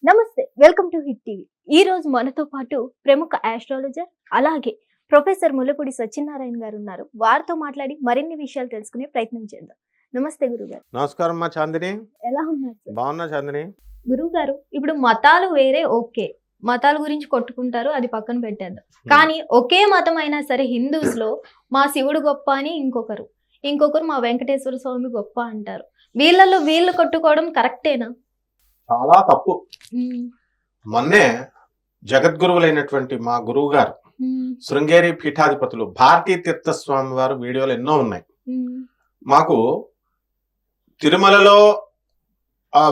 నమస్తే, welcome to hit TV. ఈ రోజు మనతో పాటు ప్రముఖ ఆస్ట్రాలజర్ అలాగే ప్రొఫెసర్ ముల్లపూడి సత్యనారాయణ గారు ఉన్నారు. వారితో మాట్లాడి మరిన్ని విషయాలు తెలుసుకునే ప్రయత్నం చేద్దాం. నమస్తే గురుగారు. నమస్కారం మా చాందిని. ఎలా ఉన్నారు సార్? బాగున్నా చాందిని. గురుగారు, ఇప్పుడు మతాలు వేరే, ఓకే, మతాల గురించి కొట్టుకుంటారు, అది పక్కన పెట్టేద్దాం. కానీ ఒకే మతం అయినా సరే హిందూస్ లో మా శివుడు గొప్ప అని ఇంకొకరు మా వెంకటేశ్వర స్వామి గొప్ప అంటారు. వీళ్ళలో వీళ్ళు కొట్టుకోవడం కరెక్టేనా? చాలా తప్పు. మొన్నే జగద్గురువులైనటువంటి మా గురువు గారు శృంగేరి పీఠాధిపతులు భారతీ తీర్థస్వామి వారు వీడియోలు ఎన్నో ఉన్నాయి. మాకు తిరుమలలో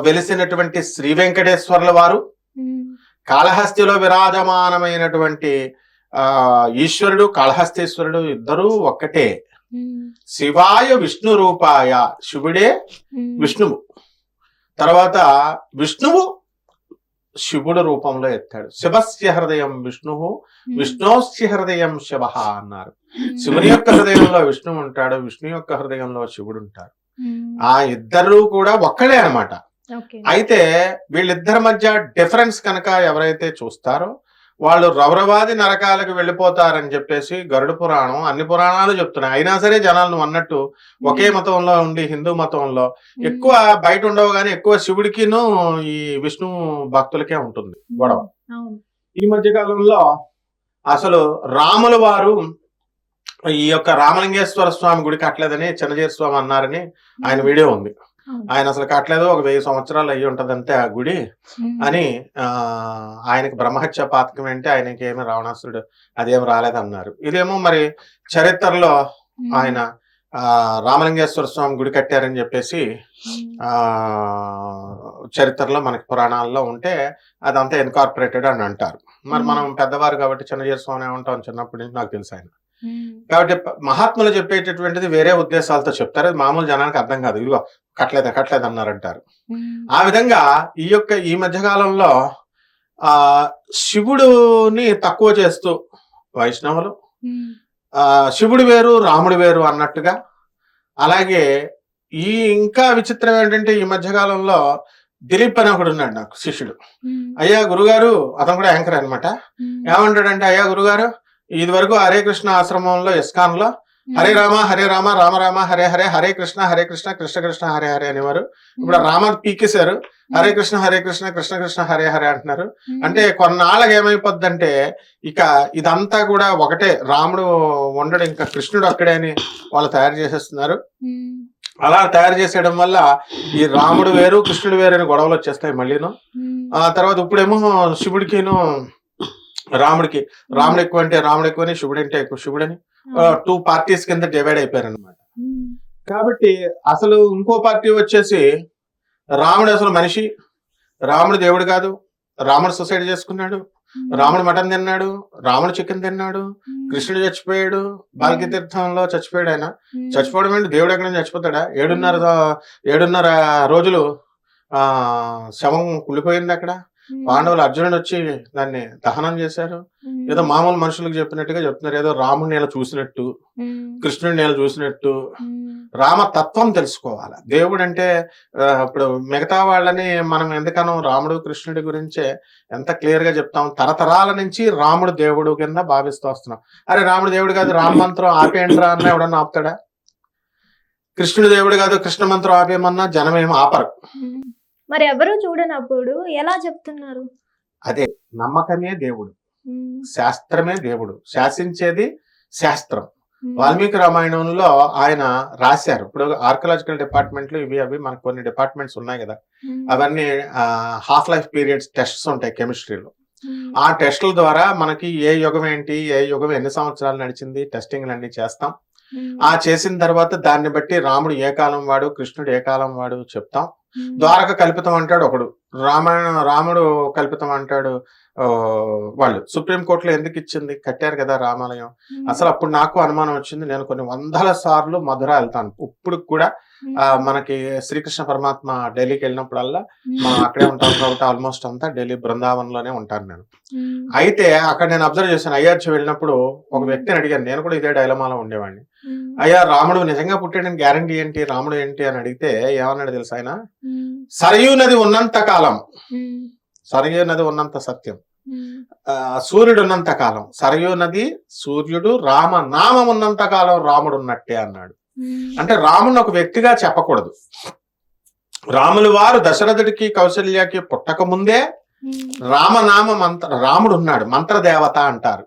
వెలిసినటువంటి శ్రీ వెంకటేశ్వర్ల వారు, కాళహస్తిలో విరాజమానమైనటువంటి ఈశ్వరుడు కాళహస్తీశ్వరుడు ఇద్దరూ ఒక్కటే. శివాయ విష్ణు రూపాయ, శివుడే విష్ణువు. తర్వాత విష్ణువు శివుడు రూపంలో ఎత్తాడు. శివస్య హృదయం విష్ణువు విష్ణోస్య హృదయం శివ అన్నారు. శివుని యొక్క హృదయంలో విష్ణువు ఉంటాడు, విష్ణు యొక్క హృదయంలో శివుడు ఉంటాడు. ఆ ఇద్దరు కూడా ఒక్కడే అన్నమాట. అయితే వీళ్ళిద్దరి మధ్య డిఫరెన్స్ కనుక ఎవరైతే చూస్తారో వాళ్ళు రౌరవాది నరకాలకు వెళ్ళిపోతారని చెప్పేసి గరుడ పురాణం అన్ని పురాణాలు చెప్తున్నాయి. అయినా సరే జనాలు నువ్వు అన్నట్టు ఒకే మతంలో ఉండి హిందూ మతంలో ఎక్కువ బయట ఉండవు, కానీ ఎక్కువ శివుడికిను ఈ విష్ణు భక్తులకే ఉంటుంది గొడవ. ఈ మధ్య కాలంలో అసలు రాముల వారు ఈ యొక్క రామలింగేశ్వర స్వామి గుడి కట్టలేదని చిన్నజీర స్వామి అన్నారని ఆయన వీడియో ఉంది. ఆయన అసలు కట్టలేదు, ఒక 1000 సంవత్సరాలు అయ్యి ఉంటదంతే ఆ గుడి అని. ఆయనకి బ్రహ్మహత్య పాతకం ఏంటి, ఆయనకి ఏమి రావణాసురుడు అదేం రాలేదన్నారు. ఇదేమో మరి చరిత్రలో ఆయన రామలింగేశ్వర స్వామి గుడి కట్టారని చెప్పేసి చరిత్రలో మనకి పురాణాల్లో ఉంటే అదంతా ఇన్కార్పొరేటెడ్ అని అంటారు. మరి మనం పెద్దవారు కాబట్టి చిన్నజీర స్వామి ఏమంటాం, చిన్నప్పటి నుంచి నాకు తెలుసు ఆయన. కాబట్టి మహాత్ములు చెప్పేటటువంటిది వేరే ఉద్దేశాలతో చెప్తారు, అది మామూలు జనానికి అర్థం కాదు. ఇదిగో కట్టలేదు అన్నారంటారు. ఆ విధంగా ఈ మధ్యకాలంలో శివుడుని తక్కువ చేస్తూ వైష్ణవులు శివుడు వేరు రాముడు వేరు అన్నట్టుగా. అలాగే ఇంకా విచిత్రం ఏంటంటే ఈ మధ్యకాలంలో దిలీప్ అని ఒకడు ఉన్నాడు నాకు శిష్యుడు. అయ్యా గురుగారు, అతను కూడా యాంకర్ అనమాట. ఏమంటాడంటే, అయ్యా గురుగారు, ఇది వరకు హరే కృష్ణ ఆశ్రమంలో ఇస్కాన్ లో హరే రామ రామ రామ హరే హరే, హరే కృష్ణ కృష్ణ కృష్ణ హరే హరే అనేవారు. ఇప్పుడు రామ పీకేశారు, హరే కృష్ణ కృష్ణ కృష్ణ హరే హరే అంటున్నారు. అంటే కొన్నాళ్ళకి ఏమైపోద్దంటే ఇక ఇదంతా కూడా ఒకటే, రాముడు ఉండడు, ఇంకా కృష్ణుడు అక్కడే అని వాళ్ళు తయారు చేసేస్తున్నారు. అలా తయారు చేసేయడం వల్ల ఈ రాముడు వేరు కృష్ణుడు వేరు అని గొడవలు వచ్చేస్తాయి మళ్ళీను. ఆ తర్వాత ఇప్పుడేమో శివుడికిను రాముడు ఎక్కువ అంటే రాముడు ఎక్కువని, శివుడు అంటే ఎక్కువ శివుడని 2 పార్టీస్ కింద డివైడ్ అయిపోయారు అనమాట. కాబట్టి అసలు ఇంకో పార్టీ వచ్చేసి రాముడు అసలు మనిషి, రాముడు దేవుడు కాదు, రాముడు సొసైటీ చేసుకున్నాడు, రాముడు మటన్ తిన్నాడు, రాముడు చికెన్ తిన్నాడు, కృష్ణుడు చచ్చిపోయాడు, బాల్కి తీర్థంలో చచ్చిపోయాడు. ఆయన చచ్చిపోవడం ఏంటి, దేవుడు ఎక్కడ చచ్చిపోతాడా? 7.5 రోజులు శవం కుళ్ళిపోయింది అక్కడ. పాండవులు అర్జునుడు వచ్చి దాన్ని దహనం చేశారు. ఏదో మామూలు మనుషులకు చెప్పినట్టుగా చెప్తున్నారు, ఏదో రాముడిని ఎలా చూసినట్టు, కృష్ణుడిని ఎలా చూసినట్టు. రామతత్వం తెలుసుకోవాలి. దేవుడు అంటే ఇప్పుడు మిగతా వాళ్ళని మనం ఎందుకనో రాముడు కృష్ణుడి గురించే ఎంత క్లియర్ గా చెప్తాం. తరతరాల నుంచి రాముడు దేవుడు కింద భావిస్తూ వస్తున్నాం. అరే రాముడు దేవుడు కాదు, రామ మంత్రం ఆపేయండిరా అన్న ఎవడన్నా ఆపుతాడా? కృష్ణుడు దేవుడు కాదు, కృష్ణ మంత్రం ఆపేయమన్నా జనం ఏమో ఆపరు. మరి ఎవరు చూడనప్పుడు ఎలా చెప్తున్నారు? అదే నమ్మకమే దేవుడు, శాస్త్రమే దేవుడు, శాసించేది శాస్త్రం. వాల్మీకి రామాయణంలో ఆయన రాశారు. ఇప్పుడు ఆర్కియలాజికల్ డిపార్ట్మెంట్లు ఇవి మనకు కొన్ని డిపార్ట్మెంట్స్ ఉన్నాయి కదా, అవన్నీ హాఫ్ లైఫ్ పీరియడ్స్ టెస్ట్స్ ఉంటాయి కెమిస్ట్రీలో. ఆ టెస్టుల ద్వారా మనకి ఏ యుగం ఏంటి, ఏ యుగం ఎన్ని సంవత్సరాలు నడిచింది, టెస్టింగ్లు అన్ని చేస్తాం. ఆ చేసిన తర్వాత దాన్ని బట్టి రాముడు ఏ కాలం వాడు, కృష్ణుడు ఏ కాలం వాడు చెప్తాం. ద్వారక కల్పితం అంటాడు ఒకడు, రాముడు కల్పితం అంటాడు వాళ్ళు. సుప్రీంకోర్టులో ఎందుకు ఇచ్చింది, కట్టారు కదా రామాలయం. అసలు అప్పుడు నాకు అనుమానం వచ్చింది. నేను కొన్ని 100 సార్లు మధుర వెళ్తాను ఇప్పుడు కూడా. మనకి శ్రీకృష్ణ పరమాత్మ ఢిల్లీకి వెళ్ళినప్పుడల్లా మనం అక్కడే ఉంటాం కాబట్టి ఆల్మోస్ట్ అంతా ఢిల్లీ బృందావనంలోనే ఉంటాను నేను. అయితే అక్కడ నేను అబ్జర్వ్ చేశాను. అయోధ్య వెళ్ళినప్పుడు ఒక వ్యక్తిని అడిగాను, నేను కూడా ఇదే డైలమాలో ఉండేవాడిని. అయ్యా రాముడు నిజంగా పుట్టాడని గ్యారంటీ ఏంటి, రాముడు ఏంటి అని అడిగితే ఏమన్నాడు తెలుసా ఆయన? సరయూ నది ఉన్నంత కాలం సరయూ నది ఉన్నంత సత్యం, సూర్యుడు ఉన్నంత కాలం సరయూ నది, సూర్యుడు, రామనామం ఉన్నంత కాలం రాముడు ఉన్నట్టే అన్నాడు. అంటే రాముని ఒక వ్యక్తిగా చెప్పకూడదు. రాములు వారు దశరథుడికి కౌశల్యకి పుట్టక ముందే రామనామ రాముడు ఉన్నాడు, మంత్రదేవత అంటారు.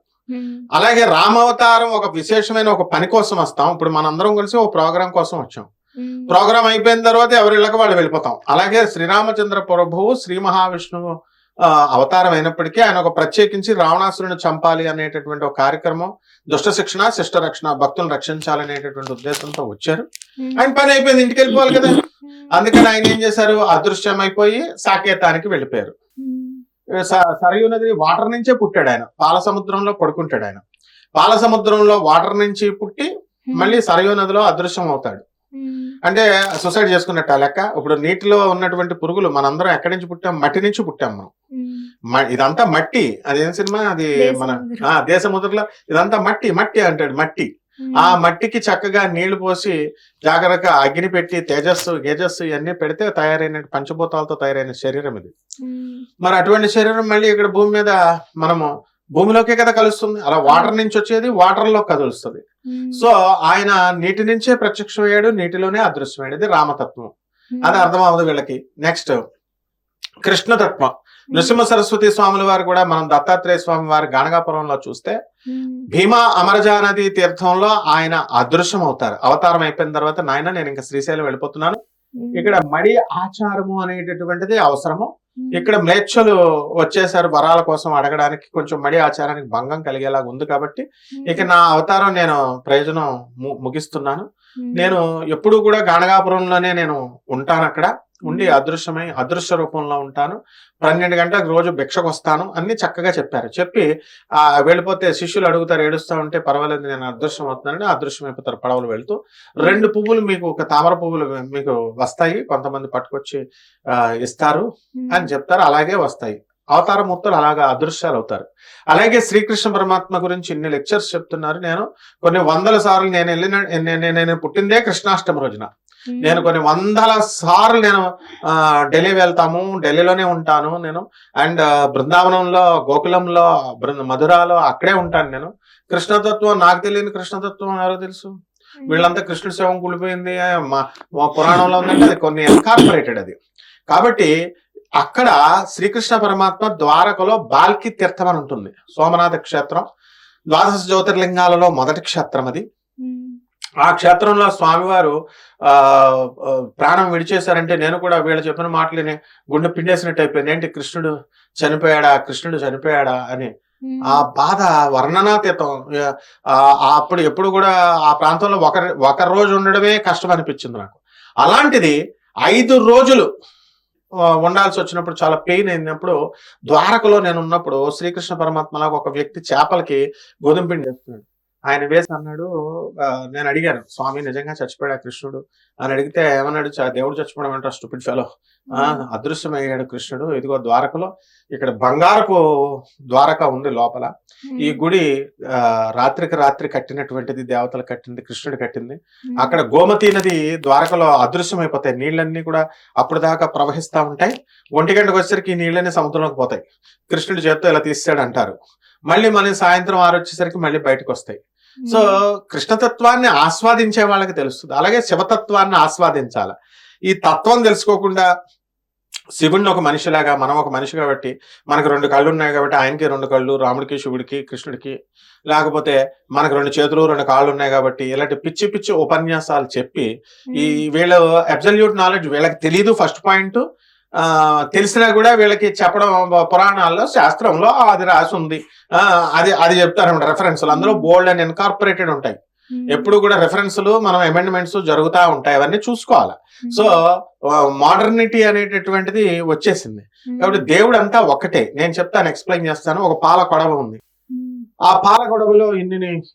అలాగే రామావతారం ఒక విశేషమైన ఒక పని కోసం వస్తాం. ఇప్పుడు మనందరం కలిసి ఒక ప్రోగ్రాం కోసం వచ్చాం. ప్రోగ్రాం అయిపోయిన తర్వాత ఎవరిళ్ళకి వాళ్ళు వెళ్ళిపోతాం. అలాగే శ్రీరామచంద్ర ప్రభువు శ్రీ మహావిష్ణువు అవతారం అయినప్పటికీ ఆయన ఒక ప్రత్యేకించి రావణాసురుని చంపాలి అనేటటువంటి ఒక కార్యక్రమం, దుష్ట శిక్షణ శిష్ట రక్షణ, భక్తులను రక్షించాలనేటటువంటి ఉద్దేశంతో వచ్చారు. ఆయన పని అయిపోయింది, ఇంటికి వెళ్ళిపోవాలి కదా. అందుకని ఆయన ఏం చేశారు, అదృశ్యమైపోయి సాకేతానికి వెళ్ళిపోయారు. సరయూ నది వాటర్ నుంచే పుట్టాడు ఆయన, పాల సముద్రంలో పడుకుంటాడు ఆయన. పాల సముద్రంలో వాటర్ నుంచి పుట్టి మళ్ళీ సరయూ నదిలో అదృశ్యం అవుతాడు. అంటే సూసైడ్ చేసుకున్నట్టు లెక్క. ఇప్పుడు నీటిలో ఉన్నటువంటి పురుగులు మనందరం ఎక్కడి నుంచి పుట్టాం, మట్టి నుంచి పుట్టాం మనం. ఇదంతా మట్టి. అదేం సినిమా అది, మన దేశముద్రలో ఇదంతా మట్టి మట్టి అంటాడు. మట్టి, ఆ మట్టికి చక్కగా నీళ్లు పోసి జాగ్రత్తగా అగ్ని పెట్టి తేజస్సు గేజస్సు ఇవన్నీ పెడితే తయారైన పంచభూతాలతో తయారైన శరీరం ఇది. మరి అటువంటి శరీరం మళ్ళీ ఇక్కడ భూమి మీద మనము భూమిలోకే కదా కలుస్తుంది. అలా వాటర్ నుంచి వచ్చేది వాటర్ లో కదులుస్తుంది. సో ఆయన నీటి నుంచే ప్రత్యక్షమయ్యాడు, నీటిలోనే అదృశ్యమయ్యాడు. ఇది రామతత్వం. అది అర్థం అవ్వదు వీళ్ళకి. నెక్స్ట్ కృష్ణతత్వం. నృసింహ సరస్వతి స్వాముల వారు కూడా మనం దత్తాత్రేయ స్వామి వారి గాణగాపురంలో చూస్తే భీమా అమరజా నది తీర్థంలో ఆయన అదృశ్యం అవుతారు. అవతారం అయిపోయిన తర్వాత, నాయన నేను ఇంకా శ్రీశైలం వెళ్ళిపోతున్నాను, ఇక్కడ మడి ఆచారము అనేటటువంటిది అవసరము. ఇక్కడ మ్లేచ్ఛలు వచ్చేసారు వరాల కోసం అడగడానికి, కొంచెం మడి ఆచారానికి భంగం కలిగేలాగా ఉంది కాబట్టి ఇక నా అవతారం నేను ప్రయోజనం ముగిస్తున్నాను. నేను ఎప్పుడు కూడా గాణగాపురంలోనే నేను ఉంటాను, అక్కడ ఉండి అదృశ్య రూపంలో ఉంటాను, 12 గంటలకు రోజు భిక్షకు వస్తాను అన్ని చక్కగా చెప్పారు. చెప్పి వెళ్ళిపోతే శిష్యులు అడుగుతారు, ఏడుస్తా ఉంటే పర్వాలేదు నేను అదృశ్యం అవుతున్నానని అదృశ్యం అయిపోతారు. పడవలు వెళ్తూ 2 పువ్వులు మీకు, ఒక తామర పువ్వులు మీకు వస్తాయి, కొంతమంది పట్టుకొచ్చి ఇస్తారు అని చెప్తారు. అలాగే వస్తాయి. అవతార మూర్తులు అలాగా అదృశ్యాలు అవుతారు. అలాగే శ్రీకృష్ణ పరమాత్మ గురించి ఇన్ని లెక్చర్స్ చెప్తున్నారు. నేను కొన్ని 100 సార్లు నేను పుట్టిందే కృష్ణాష్టమి రోజున. నేను కొన్ని 100 సార్లు నేను ఢిల్లీ వెళ్తాము, ఢిల్లీలోనే ఉంటాను నేను. అండ్ బృందావనంలో, గోకులంలో, మధురాలో అక్కడే ఉంటాను నేను. కృష్ణతత్వం నాకు తెలియని కృష్ణతత్వం ఎవరో తెలుసు? వీళ్ళంతా కృష్ణుడి శవం కూలిపోయింది మా పురాణంలో ఉందంటే అది కొన్ని ఇన్కార్పొరేటెడ్ అది. కాబట్టి అక్కడ శ్రీకృష్ణ పరమాత్మ ద్వారకలో బాల్కి తీర్థం అని ఉంటుంది, సోమనాథ క్షేత్రం, 12 జ్యోతిర్లింగాలలో మొదటి క్షేత్రం అది. ఆ క్షేత్రంలో స్వామివారు ప్రాణం విడిచేశారంటే నేను కూడా వీళ్ళు చెప్పిన మాటలని గుండె పిండేసినట్టు అయిపోయింది. ఏంటి కృష్ణుడు చనిపోయాడా అని ఆ బాధ వర్ణనాతీతం. అప్పుడు ఎప్పుడు కూడా ఆ ప్రాంతంలో ఒక రోజు ఉండడమే కష్టం అనిపించింది నాకు. అలాంటిది 5 రోజులు ఉండాల్సి వచ్చినప్పుడు, చాలా పెయిన్ అయినప్పుడు, ద్వారకలో నేను ఉన్నప్పుడు శ్రీకృష్ణ పరమాత్మలాగా ఒక వ్యక్తి చేపలకి గోధుమ పిండి వేస్తున్నాడు. ఆయన వేసి అన్నాడు, నేను అడిగాను, స్వామి నిజంగా చచ్చిపోయాడు కృష్ణుడు అని అడిగితే ఏమన్నాడు, దేవుడు చచ్చిపోవడం అంటారు స్టూపిడ్ ఫెలో, అదృశ్యమయ్యాడు కృష్ణుడు. ఇదిగో ద్వారకలో ఇక్కడ బంగారపు ద్వారక ఉంది లోపల. ఈ గుడి రాత్రికి రాత్రి కట్టినటువంటిది, దేవతలు కట్టింది, కృష్ణుడు కట్టింది. అక్కడ గోమతీ నది ద్వారకలో అదృశ్యమైపోతాయి. నీళ్ళన్నీ కూడా అప్పుడు దాకా ప్రవహిస్తూ ఉంటాయి. 1 గంటకు వచ్చేసరికి ఈ నీళ్ళన్నీ సముద్రంలోకి పోతాయి. కృష్ణుడి చేత్తో ఇలా తీసాడు అంటారు. మళ్ళీ మనం సాయంత్రం 6 వచ్చేసరికి మళ్ళీ బయటకు వస్తాయి. సో కృష్ణతత్వాన్ని ఆస్వాదించే వాళ్ళకి తెలుస్తుంది. అలాగే శివతత్వాన్ని ఆస్వాదించాలి. ఈ తత్వం తెలుసుకోకుండా శివుడిని ఒక మనిషిలాగా, మనం ఒక మనిషి కాబట్టి మనకు 2 కళ్ళు ఉన్నాయి కాబట్టి ఆయనకి 2 కళ్ళు, రాముడికి, శివుడికి, కృష్ణుడికి, లేకపోతే మనకు 2 చేతులు 2 కాళ్ళు ఉన్నాయి కాబట్టి ఇలాంటి పిచ్చి పిచ్చి ఉపన్యాసాలు చెప్పి ఈ వీళ్ళు అబ్సల్యూట్ నాలెడ్జ్ వీళ్ళకి తెలియదు. First point. తెలిసినా కూడా వీళ్ళకి చెప్పడం, పురాణాల్లో శాస్త్రంలో అది రాసి ఉంది అది చెప్తారన్నమాట. రెఫరెన్స్లు అందులో బోల్డ్ అండ్ ఇన్కార్పొరేటెడ్ ఉంటాయి. ఎప్పుడు కూడా రెఫరెన్స్లు, మనం అమెండ్మెంట్స్ జరుగుతూ ఉంటాయి, అవన్నీ చూసుకోవాలి. సో మోడర్నిటీ అనేటటువంటిది వచ్చేసింది కాబట్టి దేవుడు అంతా ఒక్కటే. నేను చెప్తాను, ఎక్స్ప్లెయిన్ చేస్తాను. ఒక పాల కొడవ ఉంది. ఆ పాల కొడవలో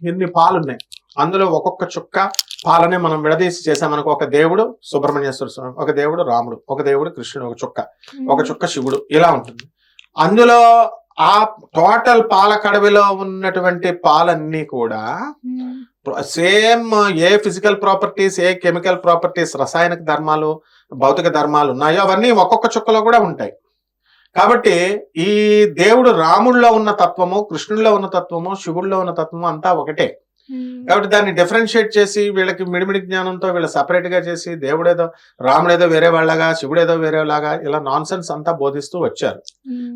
ఎన్ని పాలు ఉన్నాయి. అందులో ఒక్కొక్క చుక్క పాలనే మనం విడదీసి చేసామనుకో, ఒక దేవుడు సుబ్రహ్మణ్యేశ్వర స్వామి, ఒక దేవుడు రాముడు, ఒక దేవుడు కృష్ణుడు, ఒక చుక్క శివుడు, ఇలా ఉంటుంది. అందులో ఆ టోటల్ పాల కడవిలో ఉన్నటువంటి పాలన్నీ కూడా సేమ్ ఏ ఫిజికల్ ప్రాపర్టీస్, ఏ కెమికల్ ప్రాపర్టీస్, రసాయనిక ధర్మాలు, భౌతిక ధర్మాలు ఉన్నాయో అవన్నీ ఒక్కొక్క చుక్కలో కూడా ఉంటాయి. కాబట్టి ఈ దేవుడు రాముడిలో ఉన్న తత్వము, కృష్ణుడిలో ఉన్న తత్వము, శివుడిలో ఉన్న తత్వము అంతా ఒకటే. కాబట్టి దాన్ని డిఫరెన్షియేట్ చేసి వీళ్ళకి మిడిమిడి జ్ఞానంతో వీళ్ళు సపరేట్ గా చేసి దేవుడేదో రాముడేదో వేరే వాళ్ళగా, శివుడేదో వేరేలాగా ఇలా నాన్ సెన్స్ అంతా బోధిస్తూ వచ్చారు.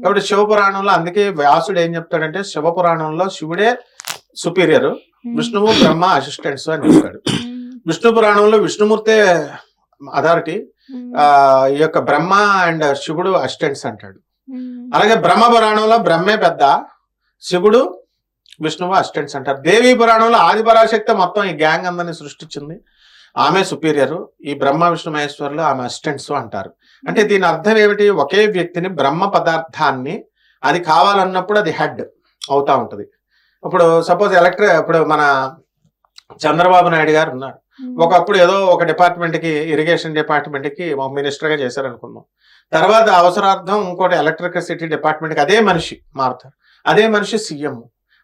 కాబట్టి శివపురాణంలో అందుకే వ్యాసుడు ఏం చెప్తాడంటే, శివపురాణంలో శివుడే సుపీరియర్, విష్ణువు బ్రహ్మ అసిస్టెంట్స్ అని చెప్తాడు. విష్ణు పురాణంలో విష్ణుమూర్తే అథారిటీ, ఈ యొక్క బ్రహ్మ అండ్ శివుడు అసిస్టెంట్స్ అంటాడు. అలాగే బ్రహ్మ పురాణంలో బ్రహ్మే పెద్ద, శివుడు విష్ణువు అసిస్టెంట్స్ అంటారు. దేవీ పురాణంలో ఆది పరాశక్తి మొత్తం ఈ గ్యాంగ్ అందరినీ సృష్టించింది, ఆమె సుపీరియర్. ఈ బ్రహ్మ విష్ణు మహేశ్వరులు ఆమె అసిస్టెంట్స్ అంటారు. అంటే దీని అర్థం ఏమిటి, ఒకే వ్యక్తిని బ్రహ్మ పదార్థాన్ని అది కావాలన్నప్పుడు అది హెడ్ అవుతా ఉంటది. ఇప్పుడు సపోజ్ ఇప్పుడు మన చంద్రబాబు నాయుడు గారు ఉన్నారు, ఒకప్పుడు ఏదో ఒక డిపార్ట్మెంట్ కి, ఇరిగేషన్ డిపార్ట్మెంట్ కి మినిస్టర్ గా చేశారు అనుకుందాం. తర్వాత అవసరార్థం ఇంకోటి ఎలక్ట్రిసిటీ డిపార్ట్మెంట్ కి అదే మనిషి మారుతారు, అదే మనిషి సీఎం.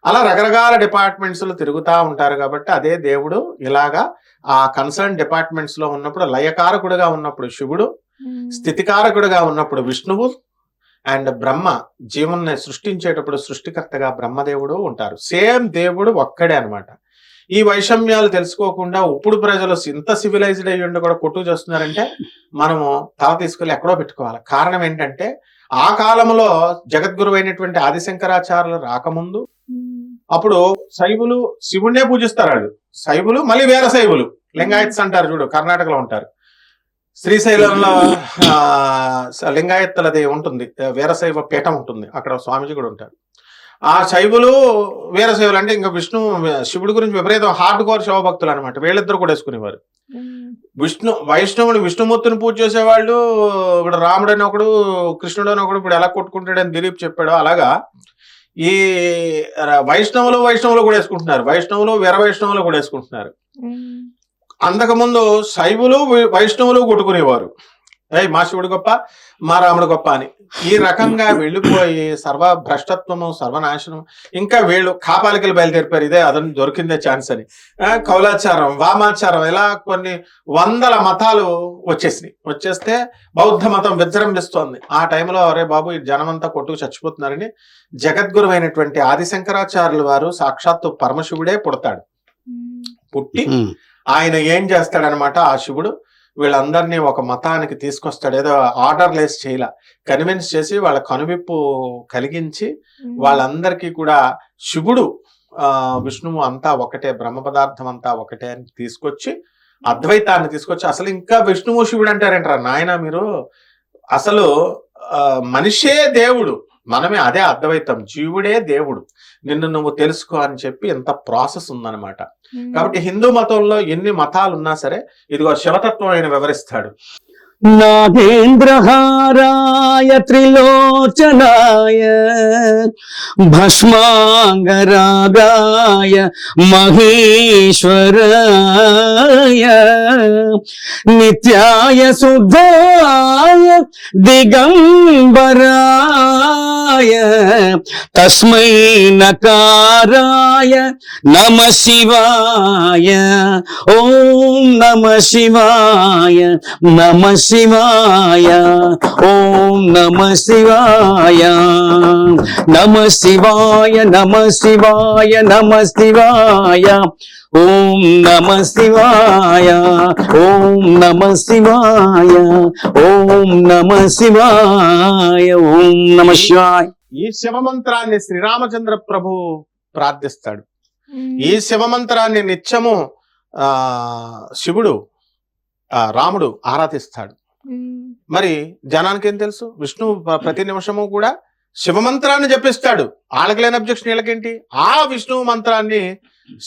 అలా రకరకాల డిపార్ట్మెంట్స్ లో తిరుగుతూ ఉంటారు. కాబట్టి అదే దేవుడు ఇలాగా ఆ కన్సర్న్ డిపార్ట్మెంట్స్ లో ఉన్నప్పుడు లయకారకుడుగా ఉన్నప్పుడు శివుడు, స్థితికారకుడుగా ఉన్నప్పుడు విష్ణువు, అండ్ బ్రహ్మ జీవుల్ని సృష్టించేటప్పుడు సృష్టికర్తగా బ్రహ్మదేవుడు ఉంటారు. సేమ్ దేవుడు ఒక్కడే అన్నమాట. ఈ వైషమ్యాలు తెలుసుకోకుండా ఇప్పుడు ప్రజలు ఇంత సివిలైజ్డ్ అయ్యి ఉండి కూడా కొట్టు చేస్తున్నారంటే మనము తల తీసుకెళ్ళి ఎక్కడో పెట్టుకోవాలి. కారణం ఏంటంటే ఆ కాలంలో జగద్గురు అయినటువంటి ఆదిశంకరాచార్యులు రాకముందు అప్పుడు శైవులు శివుణ్ణే పూజిస్తారు. వాళ్ళు శైవులు, మళ్ళీ వేరే శైవులు లింగాయత్స్ అంటారు చూడు, కర్ణాటకలో ఉంటారు. శ్రీశైలంలో లింగాయత్తులది ఉంటుంది, వీరశైవ పీఠం ఉంటుంది, అక్కడ స్వామీజీ కూడా ఉంటారు. ఆ శైవులు వీరశైవులు అంటే ఇంకా శివుడి గురించి విపరీతం హార్డ్ కోర్ శివభక్తులు అనమాట. వీళ్ళిద్దరు కూడా వేసుకునేవారు. వైష్ణవుడు విష్ణుమూర్తిని పూజ చేసేవాళ్ళు. ఇప్పుడు రాముడు అని ఒకడు, కృష్ణుడు అని ఒకడు ఇప్పుడు ఎలా కొట్టుకుంటాడని దిలీప్ చెప్పాడు, అలాగా ఈ వైష్ణవులు కూడా వేసుకుంటున్నారు, వైష్ణవులు వీర వైష్ణవులు కూడా వేసుకుంటున్నారు. అంతకుముందు శైవులు వైష్ణవులు కొట్టుకునేవారు, మా శివుడు గొప్ప, మా రాముడు గొప్ప అని. ఈ రకంగా వెళ్ళిపోయి సర్వ భ్రష్టత్వము, సర్వనాశనం. ఇంకా వీళ్ళు కాపాలికలు బయలుదేరిపారు, ఇదే అదని దొరికిందే ఛాన్స్ అని. కౌలాచారం, వామాచారం, ఇలా కొన్ని వందల మతాలు వచ్చేస్తే బౌద్ధ మతం విజృంభిస్తోంది. ఆ టైంలో అరే బాబు ఈ జనమంతా కొట్టుకు చచ్చిపోతున్నారని జగద్గురు అయినటువంటి ఆదిశంకరాచార్యులు వారు సాక్షాత్తు పరమశివుడే పుడతాడు. పుట్టి ఆయన ఏం చేస్తాడనమాట, ఆ శివుడు వీళ్ళందరినీ ఒక మతానికి తీసుకొస్తాడు. ఏదో ఆర్డర్లెస్ చేయలా, కన్విన్స్ చేసి వాళ్ళ కనువిప్పు కలిగించి వాళ్ళందరికీ కూడా శివుడు విష్ణువు అంతా ఒకటే, బ్రహ్మ పదార్థం అంతా ఒకటే అని తీసుకొచ్చి అద్వైతాన్ని తీసుకొచ్చి, అసలు ఇంకా విష్ణువు శివుడు అంటారేంటారా నాయన మీరు, అసలు మనిషే దేవుడు, మనమే అదే అద్వైతం, జీవుడే దేవుడు, నిన్ను నువ్వు తెలుసుకో అని చెప్పి ఎంత ప్రాసెస్ ఉందన్నమాట. కాబట్టి హిందూ మతంలో ఎన్ని మతాలు ఉన్నా సరే ఇదిగో శివతత్వం ఆయన వివరిస్తాడు. నాగేంద్రహారాయ త్రిలోచనాయ భస్మాంగరాగాయ మహేశ్వరాయ నిత్యాయ శుద్ధాయ దిగంబరాయ తస్మై నకారాయ నమః శివాయ. ఓం నమః శివాయ, నమః శివాయ, ఓం నమః శివాయ, నమః శివాయ, నమః శివాయ, నమః శివాయ, ఓం నమః శివాయ, ఓం నమః శివాయ, ఓం నమః శివాయ, ఓం నమః శివాయ. ఈ శివమంత్రాన్ని శ్రీరామచంద్ర ప్రభు ప్రార్థిస్తాడు. ఈ శివమంత్రాన్ని నిత్యము శివుడు రాముడు ఆరాధిస్తాడు. మరి జనానికి ఏం తెలుసు, విష్ణువు ప్రతి నిమిషము కూడా శివమంత్రాన్ని జపిస్తాడు. వాళ్ళకి లేని అబ్జెక్షన్ వీళ్ళకేంటి, ఆ విష్ణువు మంత్రాన్ని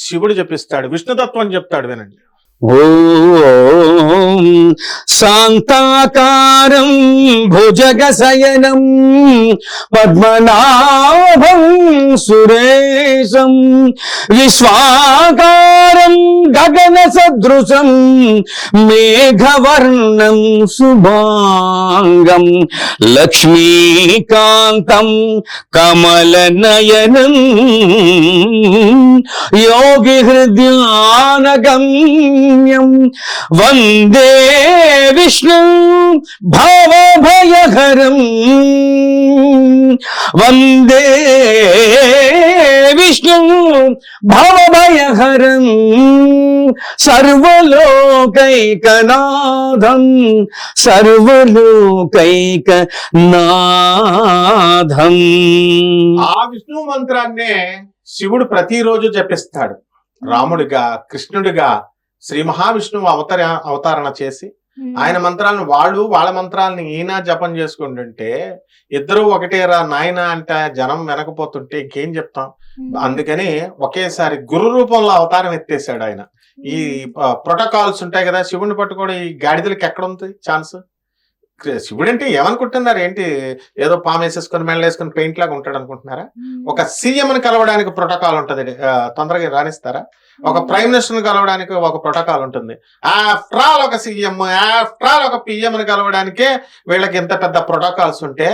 శివుడు జపిస్తాడు, విష్ణుతత్వం చెప్తాడు. వినండి. ఓం శాంతాకారం భుజగశయనం పద్మనాభం సురేశం విశ్వాకారం గగన సదృశం మేఘవర్ణం శుభాంగం లక్ష్మీకాంతం కమలనయనం యోగి హృదయానగం రమ్యం వందే విష్ణు భావభయహరం వందే విష్ణు భవభయహరం సర్వలోకైకనాథం సర్వలోకైకనాథం. ఆ విష్ణు మంత్రాన్నే శివుడు ప్రతిరోజు జపిస్తాడు. రాముడిగా, కృష్ణుడిగా శ్రీ మహావిష్ణువు అవతారణ చేసి ఆయన మంత్రాలను వాళ్ళ మంత్రాలను ఈయన జపం చేసుకుంటుంటే ఇద్దరు ఒకటేరా నాయన అంటే జనం వెనకపోతుంటే ఇంకేం చెప్తాం. అందుకని ఒకేసారి గురు రూపంలో అవతారం ఎత్తేసాడు ఆయన. ఈ ప్రోటోకాల్స్ ఉంటాయి కదా, శివుడిని పట్టుకోవడం ఈ గాడిదలకి ఎక్కడ ఉంది ఛాన్స్? శివుడు అంటే ఏమనుకుంటున్నారు ఏంటి? ఏదో పాము వేసేసుకొని మెడలు వేసుకొని పెయింట్ లాగా ఉంటాడు అనుకుంటున్నారా? ఒక సీఎం ని కలవడానికి ప్రోటోకాల్ ఉంటది, తొందరగా రాణిస్తారా? ఒక ప్రైమ్ మినిస్టర్ ని కలవడానికి ఒక ప్రోటోకాల్ ఉంటుంది. ఆఫ్టర్ ఆల్ ఒక సీఎం, ఆఫ్టర్ ఆల్ ఒక పిఎం ని కలవడానికే వీళ్ళకి ఎంత పెద్ద ప్రోటోకాల్స్ ఉంటే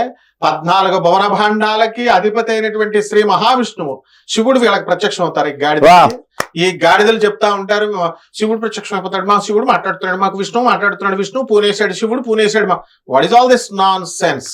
14 భువన భాండాలకి అధిపతి అయినటువంటి శ్రీ మహావిష్ణువు శివుడు వీళ్ళకి ప్రత్యక్షం అవుతారు. ఈ గాడిదలు చెప్తా ఉంటారు శివుడు ప్రత్యక్షం అయిపోతాడు, మా శివుడు మాట్లాడుతున్నాడు, మాకు విష్ణువు మాట్లాడుతున్నాడు, విష్ణువు పూనేశాడు, శివుడు పూనేశాడు. What is all this nonsense?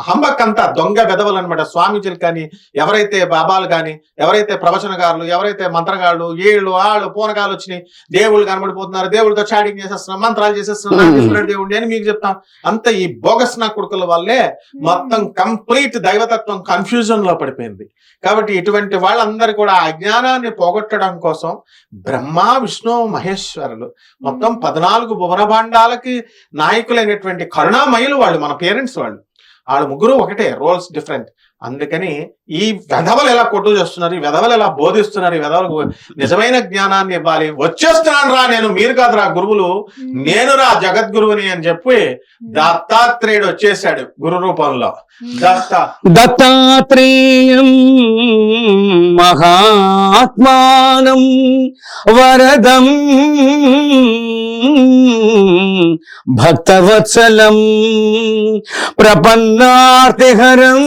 Humbug అంతా దొంగ వెదవలు అనమాట. స్వామీజీలు కానీ, ఎవరైతే బాబాలు కానీ, ఎవరైతే ప్రవచనకారులు, ఎవరైతే మంత్రగాళ్ళు, ఏళ్ళు ఆళ్ళు పూనకాలు వచ్చినాయి, దేవుళ్ళు కనబడిపోతున్నారు, దేవుళ్ళతో చాటింగ్ చేసేస్తున్నాం, మంత్రాలు చేసేస్తున్నాం, దేవుడి అని మీకు చెప్తాం. అంత ఈ బోగస్ నా కొడుకుల వల్లే మొత్తం కంప్లీట్ దైవతత్వం కన్ఫ్యూజన్ లో పడిపోయింది. కాబట్టి ఇటువంటి వాళ్ళందరూ కూడా అజ్ఞానాన్ని పోగొట్టడం కోసం బ్రహ్మ, విష్ణు, మహేశ్వరులు మొత్తం 14 భువన భాండాలకి నాయకులైనటువంటి కరుణామయులు వాళ్ళు, మన పేరెంట్స్ వాళ్ళు ముగ్గురు ఒకటే, రోల్స్ డిఫరెంట్. అందుకని ఈ వెధవలు ఎలా కొట్టు చేస్తున్నారు, ఈ వెధవలు ఎలా బోధిస్తున్నారు, ఈ వెధవలకు నిజమైన జ్ఞానాన్ని ఇవ్వాలి. వచ్చేస్తున్నాను రా నేను, మీరు కాదురా గురువులు, నేను రా జగద్గురువుని అని చెప్పి దత్తాత్రేయుడు వచ్చేసాడు గురు రూపంలో. దత్తాత్రేయం మహాత్మానం వరదం భక్తవత్సలం ప్రపన్నార్తిహరం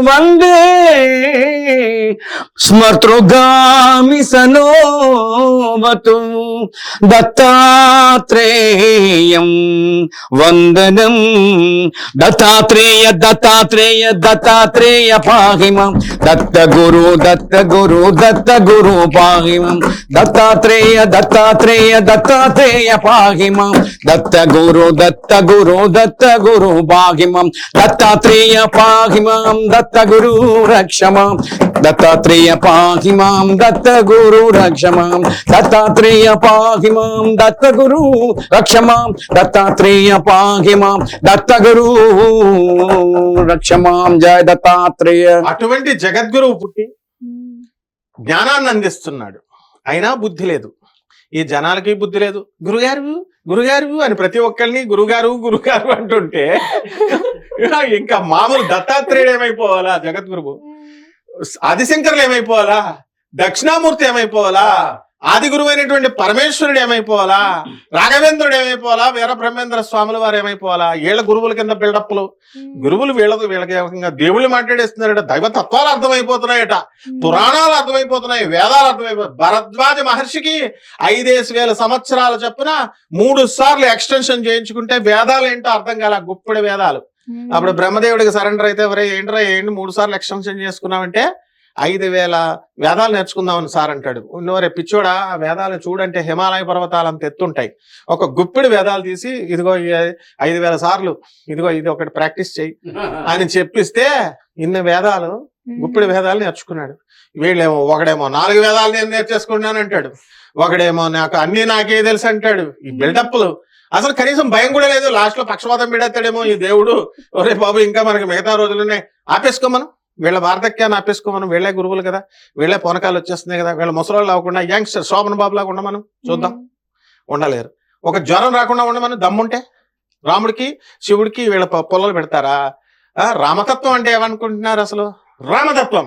వందే స్మర్తృగామి సనోవతు దత్తాత్రేయం వందనం. దత్తాత్రేయ దత్తాత్రేయ దత్తాత్రేయ పాహిమం దత్తగురు దత్తగురు దత్తగురు పాహిమం దత్తాత్రేయ దత్తాత్రేయ దత్తాత్రేయ పాహిమం దత్తగురు దత్తగురు దత్తగురు పాహిమం దత్తాత్రేయ పాహిమం దత్తగురు రక్షమాం దత్తాత్రేయ పాహిమాం దత్తగురు రక్షమాం దత్తాత్రేయ పాహిమాం దత్తగురు రక్షమాం దత్తాత్రేయ పాహిమాం దత్తగురు రక్షమాం. జయ దత్తాత్రేయ. అటువంటి జగద్గురువు పుట్టి జ్ఞానాన్ని అందిస్తున్నాడు, అయినా బుద్ధి లేదు. ఈ జనాలకి బుద్ధి లేదు. గురుగారు గురుగారు అని ప్రతి ఒక్కరిని గురుగారు గురుగారు అంటుంటే ఇంకా మామూలు దత్తాత్రేయుడు ఏమైపోవాలా, జగద్గురువు ఆదిశంకరులు ఏమైపోవాలా, దక్షిణామూర్తి ఏమైపోవాలా, ఆది గురువైనటువంటి పరమేశ్వరుడు ఏమైపోవాలా, రాఘవేంద్రుడు ఏమైపోవాలా, వీరబ్రహ్మేంద్ర స్వాముల వారు ఏమైపోవాలా? వీళ్ళ గురువుల కింద బిల్డప్లు, గురువులు వీళ్ళకి దేవుళ్ళు మాట్లాడేస్తున్నారట, దైవతత్వాలు అర్థమైపోతున్నాయట, పురాణాలు అర్థమైపోతున్నాయి, వేదాలు అర్థమైపోతాయి. భరద్వాజ మహర్షికి 5,000 సంవత్సరాల చొప్పున 3 సార్లు ఎక్స్టెన్షన్ చేయించుకుంటే వేదాలు ఏంటో అర్థం కాల, గుప్పడి వేదాలు. అప్పుడు బ్రహ్మదేవుడికి సరెండర్ అయితే ఏంట్రా 3 సార్లు ఎక్స్టెన్షన్ చేసుకున్నామంటే 5,000 వేదాలు నేర్చుకుందామని సార్ అంటాడు. ఉన్నవరే పిచ్చోడా, ఆ వేదాలు చూడంటే హిమాలయ పర్వతాలు అంత ఎత్తుంటాయి. ఒక గుప్పిడి వేదాలు తీసి ఇదిగో 5,000 సార్లు ఇదిగో ఇది ఒకటి ప్రాక్టీస్ చెయ్యి అని చెప్పిస్తే ఇన్ని వేదాలు, గుప్పిడి వేదాలు నేర్చుకున్నాడు. వీళ్ళేమో ఒకడేమో 4 వేదాలు నేను నేర్చేసుకున్నాను అంటాడు, ఒకడేమో నాకే తెలుసు అంటాడు. ఈ బిల్డప్లు అసలు కనీసం భయం కూడా లేదు. లాస్ట్ లో పక్షపాతం పెడతాడేమో ఈ దేవుడు, ఒరే బాబు ఇంకా మనకి మిగతా రోజులునే ఆపేసుకోమను, వీళ్ళ వార్ధక్యాన్ని ఆపేసుకోమను, వీళ్ళే గురువులు కదా, వీళ్ళే పొనకాలు వచ్చేస్తున్నాయి కదా, వీళ్ళ ముసలోళ్ళు అవ్వకుండా యంగ్స్టర్ శోభన్ బాబు లాగా ఉండమను, చూద్దాం. ఉండలేరు. ఒక జ్వరం రాకుండా ఉండమని దమ్ముంటే రాముడికి శివుడికి వీళ్ళ పొల్లలు పెడతారా? రామతత్వం అంటే ఏమనుకుంటున్నారు అసలు? రామతత్వం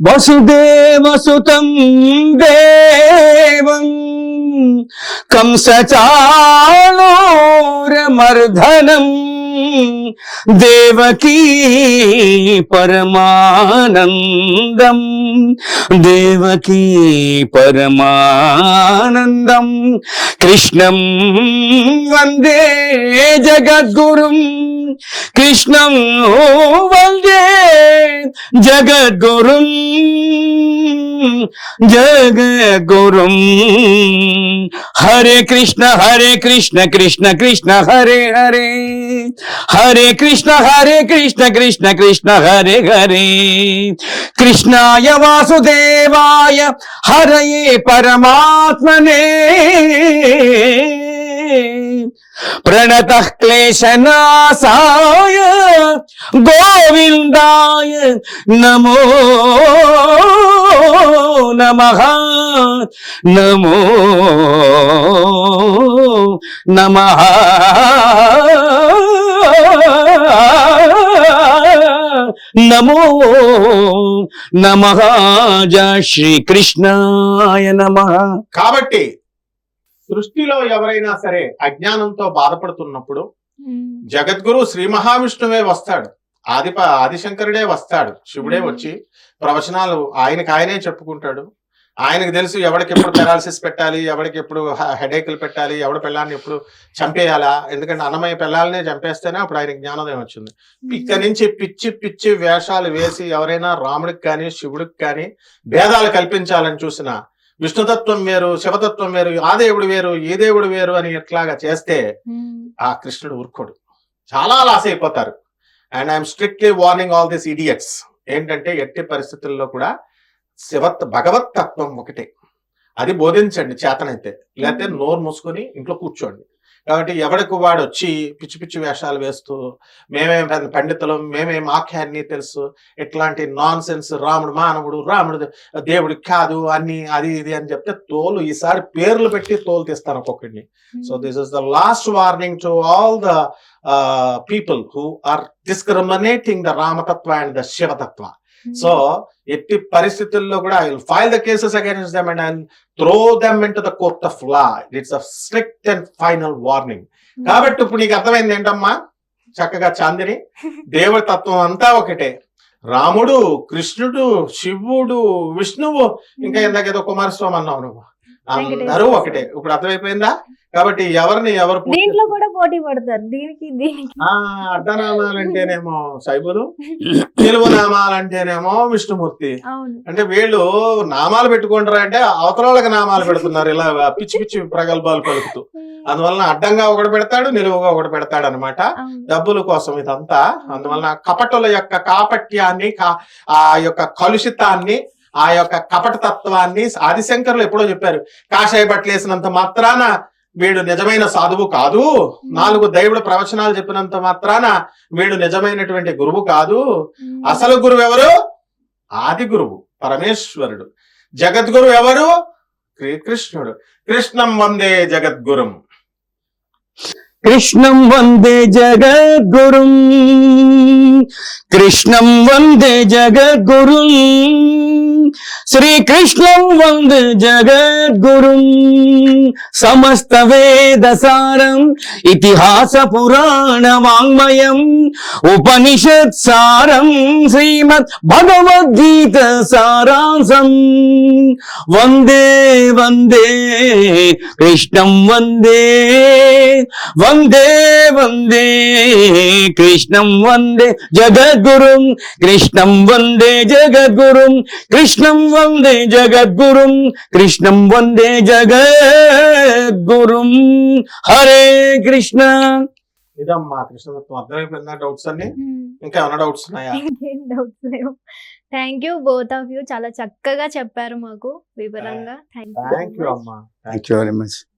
వసుదేవసుతం దేవం కంసచాణూరమర్ధనం దేవకీ పరమానందం దేవకీ పరమానందం కృష్ణం వందే జగద్గురుం కృష్ణం వందే జగద్గురుం జగద్గురుం హరే కృష్ణ కృష్ణ కృష్ణ హరే హరే హరే కృష్ణ కృష్ణ కృష్ణ హరే హరే కృష్ణాయ వాసుదేవాయ హరయే పరమాత్మనే ప్రణతః క్లేశనాశాయ గోవిందాయ నమో నమః నమో నమః నమో నమః జయ శ్రీకృష్ణాయ నమః. కాబట్టి సృష్టిలో ఎవరైనా సరే అజ్ఞానంతో బాధపడుతున్నప్పుడు జగద్గురు శ్రీ మహావిష్ణువే వస్తాడు, ఆదిశంకరుడే వస్తాడు, శివుడే వచ్చి ప్రవచనాలు ఆయనే చెప్పుకుంటాడు. ఆయనకు తెలుసు ఎవరికి ఎప్పుడు పెరాలసిస్ పెట్టాలి, ఎవరికి ఎప్పుడు హెడేక్లు పెట్టాలి, ఎవడ పిల్లాన్ని ఎప్పుడు చంపేయాలా. ఎందుకంటే అన్నమయ్య పిల్లల్నే చంపేస్తేనే అప్పుడు ఆయనకి జ్ఞానోదయం వచ్చింది. ఇక్కడి నుంచి పిచ్చి పిచ్చి వేషాలు వేసి ఎవరైనా రాముడికి కానీ శివుడికి కానీ భేదాలు కల్పించాలని చూసినా, విష్ణుతత్వం వేరు శివతత్వం వేరు, ఆ దేవుడు వేరు ఈ దేవుడు వేరు అని ఇట్లాగా చేస్తే ఆ కృష్ణుడు ఊరుకోడు, చాలా లాస్ అయిపోతారు. And I'm strictly warning all this idiots ఏంటంటే ఎట్టి పరిస్థితుల్లో కూడా భగవత్ తత్వం ఒకటే, అది బోధించండి చేతనైతే, లేకపోతే నోరు మూసుకొని ఇంట్లో కూర్చోండి. కాబట్టి ఎవడికి వాడు వచ్చి పిచ్చి పిచ్చి వేషాలు వేస్తూ మేమే పండితులం, మేమే మాఖ్యాన్ని తెలుసు, ఇట్లాంటి నాన్ సెన్స్ రాముడు మానవుడు, రాముడు దేవుడు కాదు అన్ని అది ఇది అని చెప్తే తోలు ఈసారి పేర్లు పెట్టి తోలు తీస్తాను ఒక్కొక్కడిని. So this is the last warning to all the people who are discriminating the రామతత్వ అండ్ ద శివతత్వ. సో ఎట్టి పరిస్థితుల్లో కూడా I will file the cases against them and I will throw them into the court of law. It's a strict and final warning. కాబట్టి ఇప్పుడు నీకు అర్థమైంది ఏంటమ్మా చక్కగా చాందిని, దేవుడి తత్వం అంతా ఒకటే, రాముడు కృష్ణుడు శివుడు విష్ణువు ఇంకా ఇందాక ఏదో కుమారస్వామి అన్నావు నువ్వు, అందరూ ఒకటే. ఇప్పుడు అర్థమైపోయిందా? కాబట్టి ఎవరిని ఎవరు దీంట్లో కూడా పోటీ పడతారు, దీనికి అడ్డనామాలంటేనేమో శైవులు, నిలువు నామాలంటేనేమో విష్ణుమూర్తి. అంటే వీళ్ళు నామాలు పెట్టుకుంటారా అంటే అవతల వాళ్ళకి నామాలు పెడుతున్నారు ఇలా పిచ్చి పిచ్చి ప్రగల్భాలు పలుకుతూ. అందువలన అడ్డంగా ఒకటి పెడతాడు, నిలువుగా ఒకటి పెడతాడు అనమాట, డబ్బుల కోసం ఇదంతా. అందువలన కపటుల యొక్క కాపట్యాన్ని, ఆ యొక్క కలుషితాన్ని, ఆ యొక్క కపట తత్వాన్ని ఆదిశంకరులు ఎప్పుడో చెప్పారు. కాషాయ బట్టలు వేసినంత మాత్రాన వీడు నిజమైన సాధువు కాదు, 4 దైవుడు ప్రవచనాలు చెప్పినంత మాత్రాన వీడు నిజమైనటువంటి గురువు కాదు. అసలు గురువు ఎవరు? ఆది గురువు పరమేశ్వరుడు. జగద్గురు ఎవరు? శ్రీకృష్ణుడు. కృష్ణం వందే జగద్గురుం. కృష్ణం వందే జగద్గురుం. కృష్ణం వందే జగద్గురుం. శ్రీకృష్ణం వందే జగద్గురుం. సమస్త వేద సారం ఇతిహాస పురాణ వాంగ్మయం ఉపనిషత్ సారం శ్రీమద్ భగవద్గీత సారాంశం. వందే వందే కృష్ణం వందే వందే వందే కృష్ణం వందే జగద్గురుం. కృష్ణం వందే జగద్గురుం. కృష్ణం వందే జగద్గురుం. కృష్ణం వందే జగద్గురుం. హరే కృష్ణ. ఇదమ్మా కృష్ణతత్వం. అర్థమైపోయిందా డౌట్స్ అన్ని? ఇంకా ఏమైనా డౌట్స్ ఉన్నాయా? ఇంకేం డౌట్స్ లేవు. Thank you both of you, చాలా చక్కగా చెప్పారు మాకు వివరంగా. థ్యాంక్ యూ అమ్మా. Thank you very much.